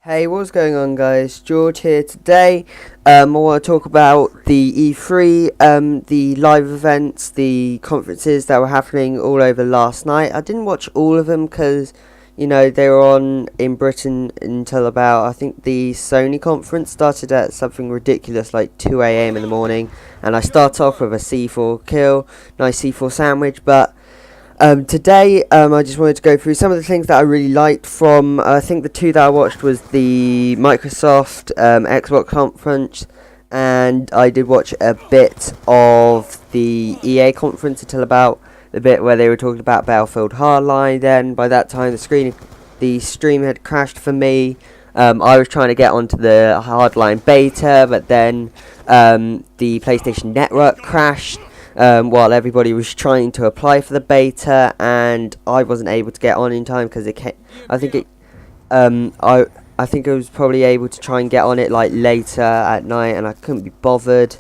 Hey, what's going on, guys? George here today. I want to talk about the E3, the live events, the conferences that were happening all over last night. I didn't watch all of them because, they were on in Britain until about, I think the Sony conference started at something ridiculous like 2 a.m. in the morning. And I start off with a C4 kill, nice C4 sandwich, but today, I just wanted to go through some of the things that I really liked from, I think the two that I watched was the Microsoft Xbox conference, and I did watch a bit of the EA conference until about the bit where they were talking about Battlefield Hardline. Then, by that time, the stream had crashed for me. I was trying to get onto the Hardline beta, but then the PlayStation Network crashed. While everybody was trying to apply for the beta, and I wasn't able to get on in time because it came, I think I was probably able to try and get on it like later at night, and I couldn't be bothered.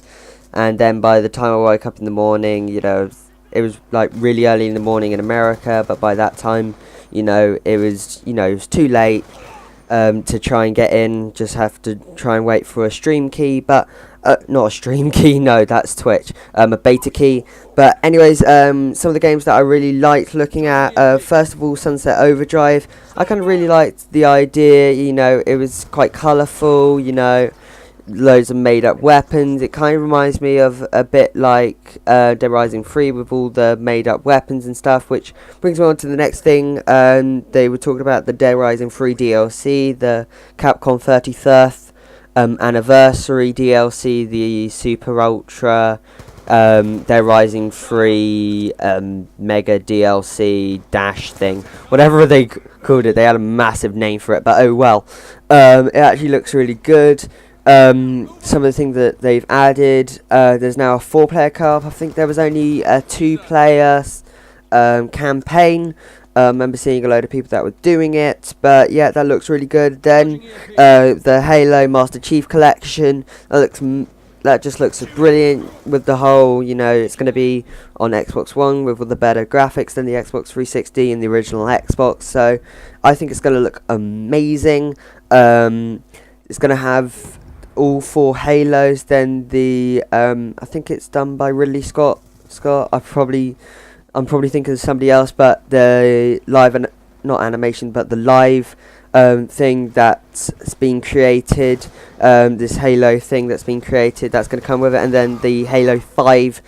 And then by the time I woke up in the morning, it was like really early in the morning in America, but by that time, it was too late to try and get in. Just have to try and wait for a stream key, but not a stream key, no, that's Twitch, a beta key. But anyways, some of the games that I really liked looking at, first of all, Sunset Overdrive. I kind of really liked the idea, it was quite colourful, loads of made up weapons. It kind of reminds me of a bit like Dead Rising 3 with all the made up weapons and stuff, which brings me on to the next thing. They were talking about the Dead Rising 3 DLC, the Capcom 33rd anniversary DLC, the Super Ultra Dead Rising 3 Mega DLC Dash thing, whatever they called it. They had a massive name for it, but oh well. It actually looks really good. Some of the things that they've added, there's now a 4-player co-op. I think there was only a 2-player campaign. I remember seeing a load of people that were doing it, but yeah, that looks really good. Then the Halo Master Chief Collection, that just looks brilliant with the whole, it's going to be on Xbox One with all the better graphics than the Xbox 360 and the original Xbox, so I think it's going to look amazing. It's going to have all 4 Halos. Then I think it's done by Ridley Scott. I'm probably thinking of somebody else, but the live not animation, but the live thing that's been created, this Halo thing that's been created, that's going to come with it, and then the Halo 5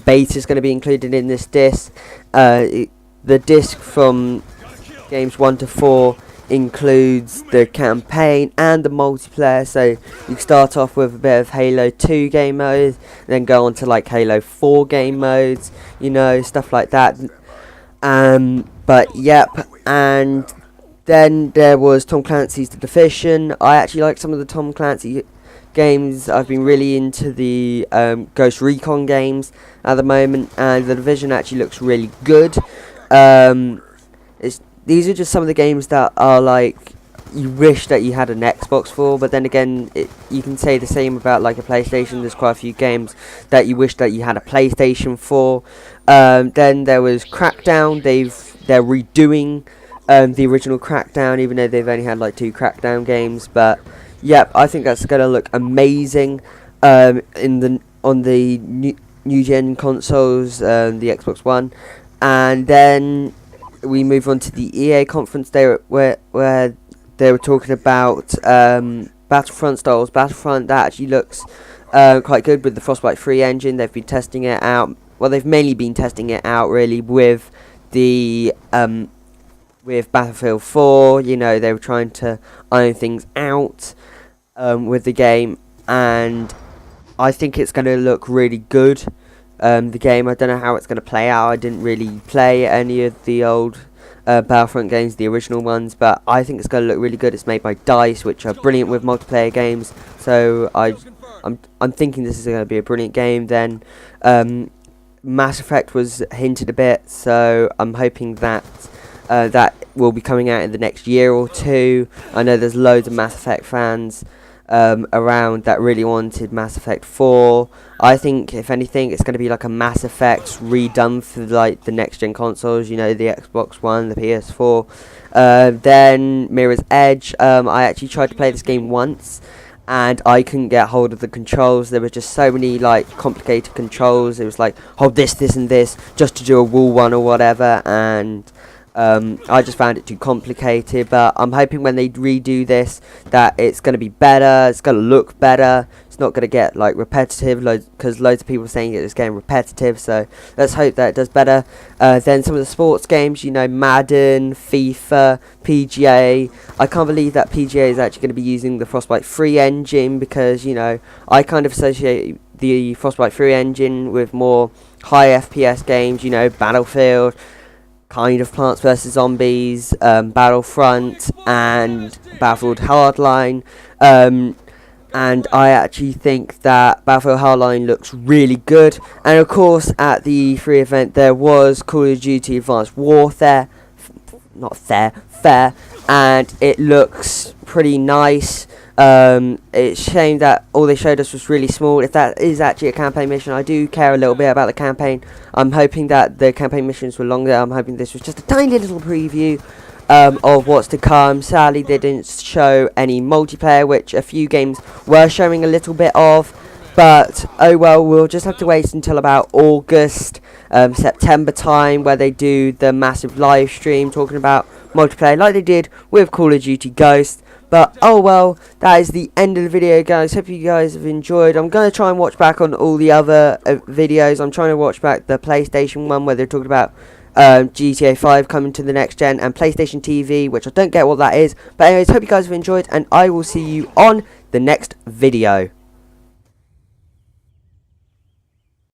beta is going to be included in this disc. The disc from games 1 to 4 includes the campaign and the multiplayer, so you can start off with a bit of Halo 2 game mode, then go on to like Halo 4 game modes, stuff like that. But yep, and then there was Tom Clancy's The Division. I actually like some of the Tom Clancy games. I've been really into the Ghost Recon games at the moment, and The Division actually looks really good. These are just some of the games that are like you wish that you had an Xbox for, but then again, you can say the same about like a PlayStation. There's quite a few games that you wish that you had a PlayStation for. Then there was Crackdown. They're redoing the original Crackdown, even though they've only had like 2 Crackdown games. But yep, I think that's gonna look amazing on the new gen consoles, the Xbox One. And then we move on to the EA conference there, where they were talking about Battlefront styles. Battlefront, that actually looks quite good with the Frostbite 3 engine. They've been testing it out. Well, they've mainly been testing it out really with the with Battlefield 4. They were trying to iron things out with the game, and I think it's going to look really good. The game, I don't know how it's going to play out. I didn't really play any of the old Battlefront games, the original ones, but I think it's going to look really good. It's made by DICE, which are brilliant with multiplayer games, so I'm thinking this is going to be a brilliant game. Then Mass Effect was hinted a bit, so I'm hoping that that will be coming out in the next year or two. I know there's loads of Mass Effect fans, around that really wanted Mass Effect 4. I think, if anything, it's going to be like a Mass Effect redone for like the next gen consoles, you know, the Xbox One, the PS4. Then Mirror's Edge. I actually tried to play this game once, and I couldn't get hold of the controls. There were just so many like complicated controls. It was like, hold this, this, and this just to do a wall one or whatever, and I just found it too complicated. But I'm hoping when they redo this that it's going to be better, it's going to look better, it's not going to get like repetitive, because loads of people are saying it's getting repetitive, so let's hope that it does better. Then some of the sports games, you know, Madden, FIFA, PGA. I can't believe that PGA is actually going to be using the Frostbite 3 engine, because, you know, I kind of associate the Frostbite 3 engine with more high FPS games, you know, Battlefield, kind of Plants vs Zombies, Battlefront, and Battlefield Hardline. And I actually think that Battlefield Hardline looks really good. And of course, at the free event, there was Call of Duty Advanced Warfare, fair, and it looks pretty nice. It's a shame that all they showed us was really small. If that is actually a campaign mission, I do care a little bit about the campaign. I'm hoping that the campaign missions were longer. I'm hoping this was just a tiny little preview of what's to come. Sadly, they didn't show any multiplayer, which a few games were showing a little bit of. But oh well, we'll just have to wait until about August, September time, where they do the massive live stream talking about multiplayer like they did with Call of Duty Ghosts. But oh well, that is the end of the video, guys. Hope you guys have enjoyed. I'm going to try and watch back on all the other videos. I'm trying to watch back the PlayStation one where they're talking about GTA 5 coming to the next gen, and PlayStation TV, which I don't get what that is. But anyways, hope you guys have enjoyed, and I will see you on the next video.